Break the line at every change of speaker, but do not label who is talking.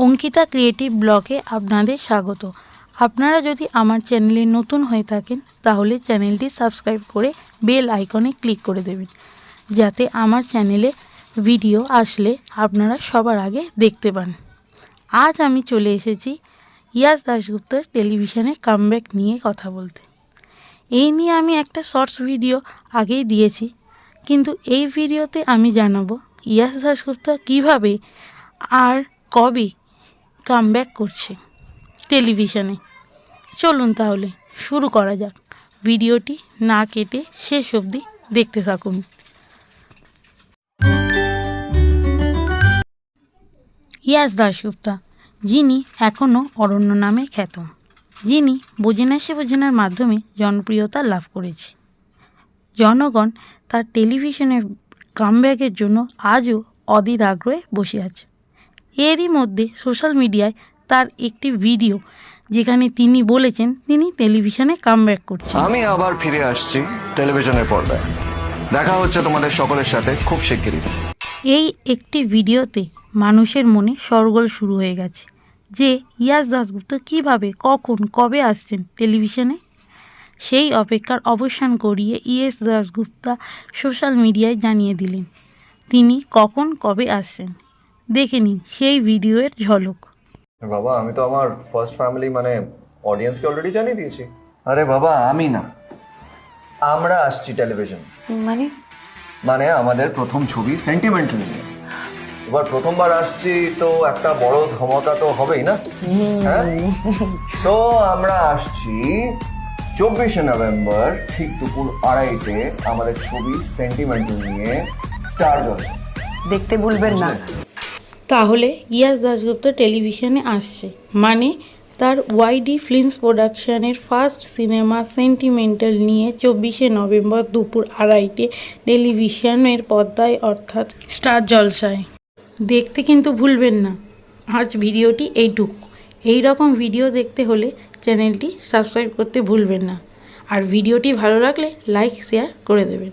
Ankita creative ব্লগে আপনাদের স্বাগত। আপনারা যদি আমার চ্যানেলে নতুন হয়ে থাকেন তাহলে চ্যানেলটি সাবস্ক্রাইব করে বেল আইকনে ক্লিক করে দেবেন, যাতে আমার চ্যানেলে ভিডিও আসলে আপনারা সবার আগে দেখতে পান। আজ আমি চলে এসেছি ইয়াশ দাশগুপ্তর টেলিভিশনে কামব্যাক নিয়ে কথা বলতে। এই নিয়ে আমি একটা শর্টস ভিডিও আগেই দিয়েছি, কিন্তু এই ভিডিওতে আমি জানাবো ইয়াশ দাশগুপ্ত কীভাবে আর কবে কামব্যাক করছে টেলিভিশনে। চলুন তাহলে শুরু করা যাক। ভিডিওটি না কেটে শেষ অবধি দেখতে থাকুন। ইয়াশ দাশগুপ্ত, যিনি এখনও অরণ্য নামে খ্যাত, যিনি বোঝেনা সে বোঝেনার মাধ্যমে জনপ্রিয়তা লাভ করেছে। জনগণ তার টেলিভিশনের কামব্যাকের জন্য আজও অধীর আগ্রহে বসে আছে। এরই মধ্যে সোশ্যাল মিডিয়ায় তার একটি ভিডিও, যেখানে তিনি বলেছেন তিনি টেলিভিশনে কামব্যাক করছেন।
আমি আবার ফিরে আসছি টেলিভিশনের পর্দায়। দেখা হচ্ছে তোমাদের সকলের সাথে খুব শিগগিরই।
এই একটি ভিডিওতে মানুষের মনে শোরগোল শুরু হয়ে গেছে যে ইয়াশ দাশগুপ্ত কীভাবে, কখন, কবে আসছেন টেলিভিশনে। সেই অপেক্ষার অবসান করিয়ে ইয়াশ দাশগুপ্ত সোশ্যাল মিডিয়ায় জানিয়ে দিলেন তিনি কখন কবে আসছেন। দেখে নিন সেই ভিডিওর ঝলক।
বাবা, আমি তো আমার ফার্স্ট ফ্যামিলি মানে অডিয়েন্সকে অলরেডি জানিয়ে দিয়েছি। আরে বাবা, আমি না, আমরা আসছি টেলিভিশন। মানে আমাদের প্রথম ছবি সেন্টিমেন্টাল নিয়ে। এবার প্রথমবার আসছি তো একটা বড় ধমাকা তো হবেই না। হ্যাঁ, সো আমরা আসছি 24শে নভেম্বর ঠিক দুপুর 2:30-টে আমাদের ছবি সেন্টিমেন্টাল নিয়ে স্টার জলসা
দেখতে ভুলবেন না।
তাহলে ইয়াশ দাশগুপ্ত টেলিভিশনে আসছে মানে তার ওয়াইডি ফিল্মস প্রোডাকশনের ফার্স্ট সিনেমা সেন্টিমেন্টাল নিয়ে 24শে নভেম্বর দুপুর 2:30-টে টেলিভিশনের পর্দায়, অর্থাৎ স্টার জলসায়। দেখতে কিন্তু ভুলবেন না। আজ ভিডিওটি এইটুকু। এই রকম ভিডিও দেখতে হলে চ্যানেলটি সাবস্ক্রাইব করতে ভুলবেন না, আর ভিডিওটি ভালো লাগলে লাইক শেয়ার করে দেবেন।